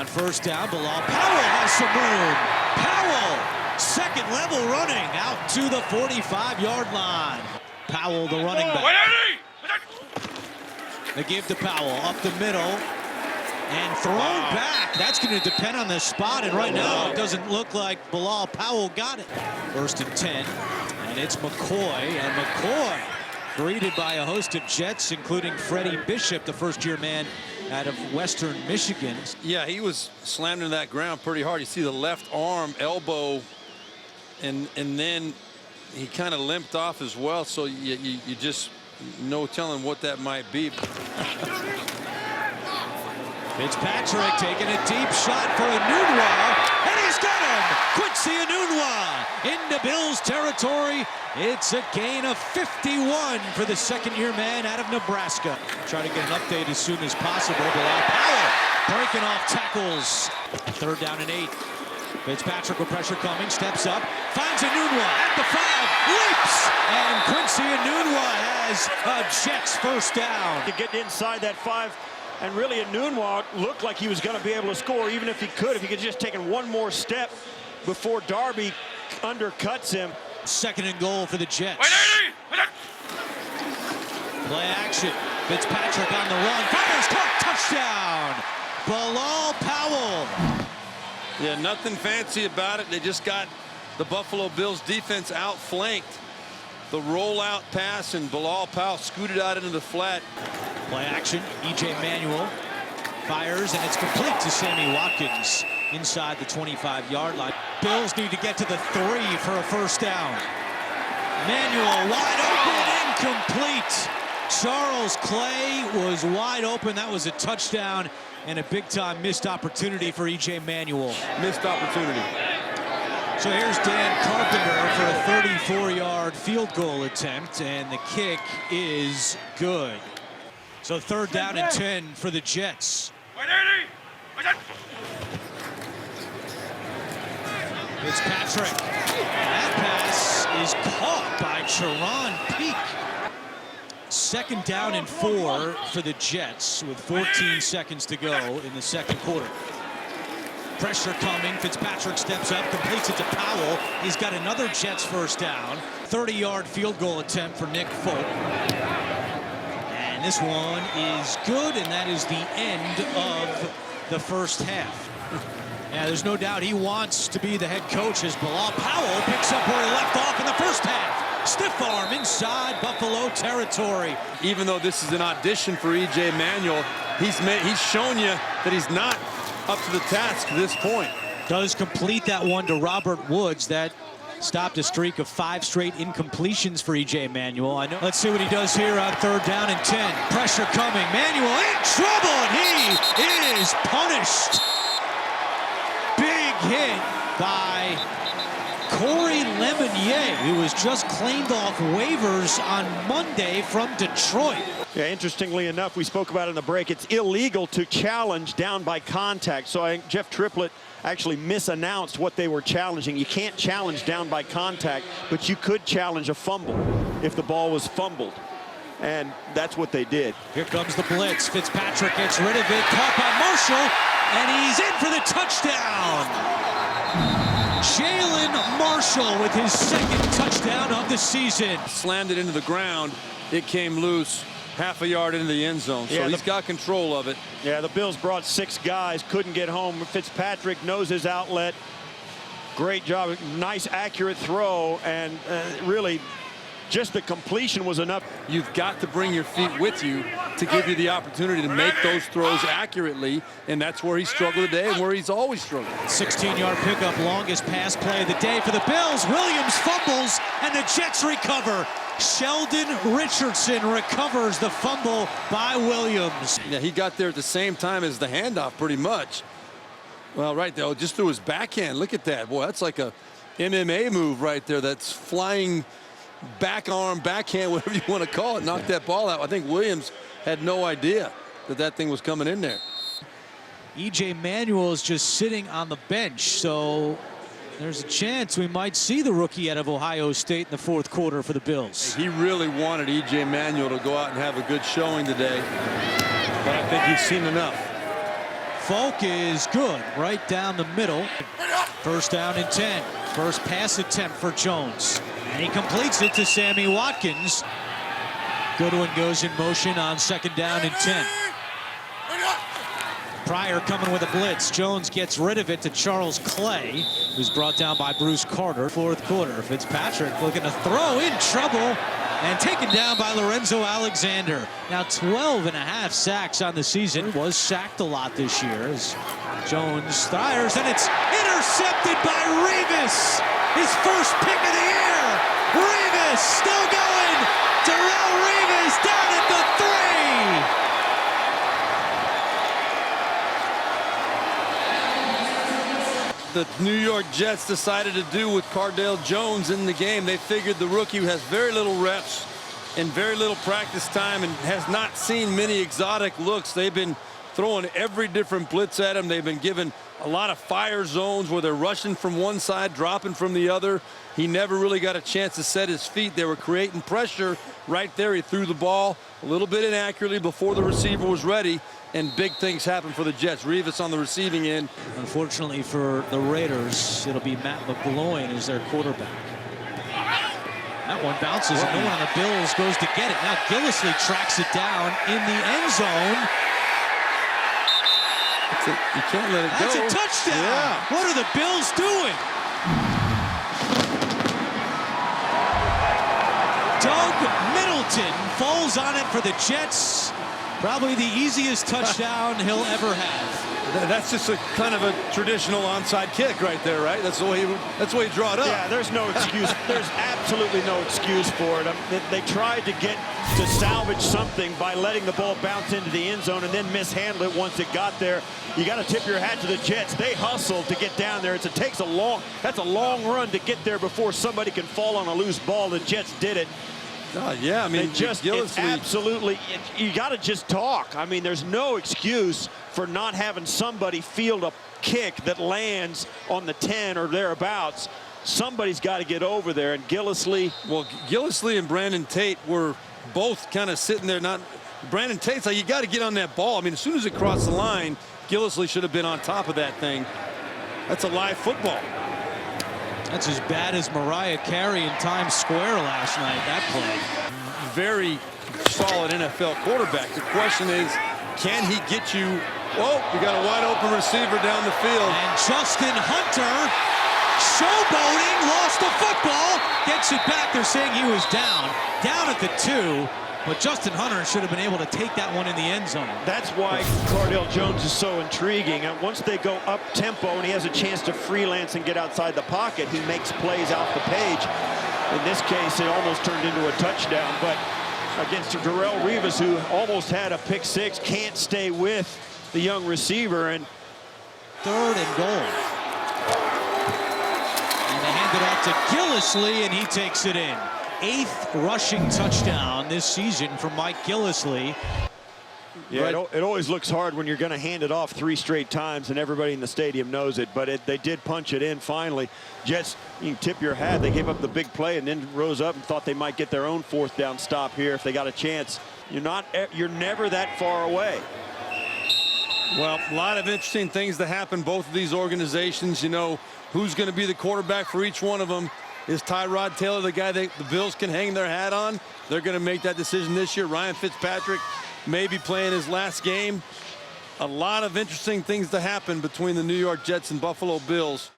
On first down, Bilal Powell has some room. Powell, second level running out to the 45-yard line. Powell, the running back. They give to Powell up the middle and thrown back. That's going to depend on the spot, and right now it doesn't look like Bilal Powell got it. First and 10, and it's McCoy, and McCoy greeted by a host of Jets, including Freddie Bishop, the first-year man out of Western Michigan. Yeah, he was slammed into that ground pretty hard. You see the left arm, elbow, and then he kind of limped off as well. So you just no telling what that might be. Fitzpatrick taking a deep shot for Enunwa, and he's got him! Quincy Enunwa into Bills territory. It's a gain of 51 for the second-year man out of Nebraska. Try to get an update as soon as possible. Bilal Powell breaking off tackles. Third down and 8. Fitzpatrick with pressure coming, steps up, finds Enunwa at the 5, leaps, and Quincy Enunwa has a Jets first down. To get inside that 5, and really Enunwa looked like he was going to be able to score, even if he could just taken one more step before Darby undercuts him. Second and goal for the Jets. Play action. Fitzpatrick on the run. Fires, caught, touchdown. Bilal Powell. Yeah, nothing fancy about it. They just got the Buffalo Bills defense outflanked. The rollout pass, and Bilal Powell scooted out into the flat. Play action. E.J. Manuel fires, and it's complete to Sammy Watkins inside the 25-yard line. Bills need to get to the 3 for a first down. Manuel wide open, incomplete. Charles Clay was wide open. That was a touchdown and a big-time missed opportunity for E.J. Manuel. Missed opportunity. So here's Dan Carpenter for a 34-yard field goal attempt, and the kick is good. So third down and 10 for the Jets. Fitzpatrick. That pass is caught by Charon Peak. Second down and 4 for the Jets with 14 seconds to go in the second quarter. Pressure coming. Fitzpatrick steps up, completes it to Powell. He's got another Jets first down. 30-yard field goal attempt for Nick Folk. And this one is good, and that is the end of the first half. Yeah, there's no doubt he wants to be the head coach as Bilal Powell picks up where he left off in the first half. Stiff arm inside Buffalo territory. Even though this is an audition for E.J. Manuel, he's shown you that he's not up to the task at this point. Does complete that one to Robert Woods. That stopped a streak of 5 straight incompletions for E.J. Manuel. Let's see what he does here on third down and 10. Pressure coming. Manuel in trouble, and he is punished. Big hit by Corey Lemonnier, who was just claimed off waivers on Monday from Detroit. Yeah, interestingly enough, we spoke about it in the break, it's illegal to challenge down by contact. So I think Jeff Triplett actually misannounced what they were challenging. You can't challenge down by contact, but you could challenge a fumble if the ball was fumbled. And that's what they did. Here comes the blitz. Fitzpatrick gets rid of it, caught by Marshall, and he's in for the touchdown. Jalen Marshall with his second touchdown of the season. Slammed it into the ground. It came loose half a yard into the end zone. So he's got control of it. Yeah, the Bills brought 6 guys, couldn't get home. Fitzpatrick knows his outlet. Great job. Nice, accurate throw, and really just the completion was enough. You've got to bring your feet with you to give you the opportunity to make those throws accurately, and that's where he struggled today and where he's always struggled. 16-yard pickup, longest pass play of the day for the Bills. Williams fumbles, and the Jets recover. Sheldon Richardson recovers the fumble by Williams. Yeah, he got there at the same time as the handoff pretty much. Well, right there, just through his backhand. Look at that. Boy, that's like a MMA move right there. That's flying back arm, backhand, whatever you want to call it. Knocked that ball out. I think Williams had no idea that that thing was coming in there. E.J. Manuel is just sitting on the bench, so there's a chance we might see the rookie out of Ohio State in the fourth quarter for the Bills. He really wanted E.J. Manuel to go out and have a good showing today, but I think he's seen enough. Folk is good right down the middle. First down and 10. First pass attempt for Jones. And he completes it to Sammy Watkins. Goodwin goes in motion on second down and 10. Pryor coming with a blitz. Jones gets rid of it to Charles Clay, who's brought down by Bruce Carter. Fourth quarter. Fitzpatrick looking to throw, in trouble, and taken down by Lorenzo Alexander. Now 12.5 sacks on the season. Was sacked a lot this year as Jones fires, and it's intercepted by Revis. His first pick of the year. Revis still going. Darrelle Revis down at the 3. The New York Jets decided to do with Cardale Jones in the game. They figured the rookie has very little reps and very little practice time and has not seen many exotic looks. They've been throwing every different blitz at him. They've been given a lot of fire zones where they're rushing from one side, dropping from the other. He never really got a chance to set his feet. They were creating pressure right there. He threw the ball a little bit inaccurately before the receiver was ready, and big things happen for the Jets. Revis on the receiving end. Unfortunately for the Raiders, it'll be Matt McGloin as their quarterback. That one bounces, and no one on the Bills goes to get it. Now Gillislee tracks it down in the end zone. You can't let it go. That's a touchdown. Yeah. What are the Bills doing? Doug Middleton falls on it for the Jets. Probably the easiest touchdown he'll ever have. That's just a kind of a traditional onside kick right there, right? That's the way he draw it up. Yeah, there's no excuse. There's absolutely no excuse for it. They tried to get to salvage something by letting the ball bounce into the end zone and then mishandle it once it got there. You got to tip your hat to the Jets. They hustled to get down there. That's a long run to get there before somebody can fall on a loose ball. The Jets did it. Yeah, I mean, it's absolutely, you got to just talk. I mean, there's no excuse for not having somebody field a kick that lands on the 10 or thereabouts. Somebody's got to get over there, and Gillislee. Well, Gillislee and Brandon Tate were both kind of sitting there. Brandon Tate's like, you got to get on that ball. I mean, as soon as it crossed the line, Gillislee should have been on top of that thing. That's a live football. That's as bad as Mariah Carey in Times Square last night, that play. Very solid NFL quarterback. The question is, can he get you? Whoa, we got a wide open receiver down the field. And Justin Hunter, showboating, lost the football, gets it back. They're saying he was down at the 2. But Justin Hunter should have been able to take that one in the end zone. That's why Cardale Jones is so intriguing. And once they go up tempo and he has a chance to freelance and get outside the pocket, he makes plays off the page. In this case, it almost turned into a touchdown. But against Darrelle Revis, who almost had a pick six, can't stay with the young receiver. And 3rd and goal. And they hand it off to Gillislee, and he takes it in. 8th rushing touchdown this season from Mike Gillislee. Yeah, it always looks hard when you're going to hand it off 3 straight times and everybody in the stadium knows it, but they did punch it in finally. Jets, you can tip your hat. They gave up the big play and then rose up and thought they might get their own 4th down stop here if they got a chance. You're never that far away. Well, a lot of interesting things to happen. Both of these organizations, you know, who's going to be the quarterback for each one of them. Is Tyrod Taylor the guy the Bills can hang their hat on? They're going to make that decision this year. Ryan Fitzpatrick may be playing his last game. A lot of interesting things to happen between the New York Jets and Buffalo Bills.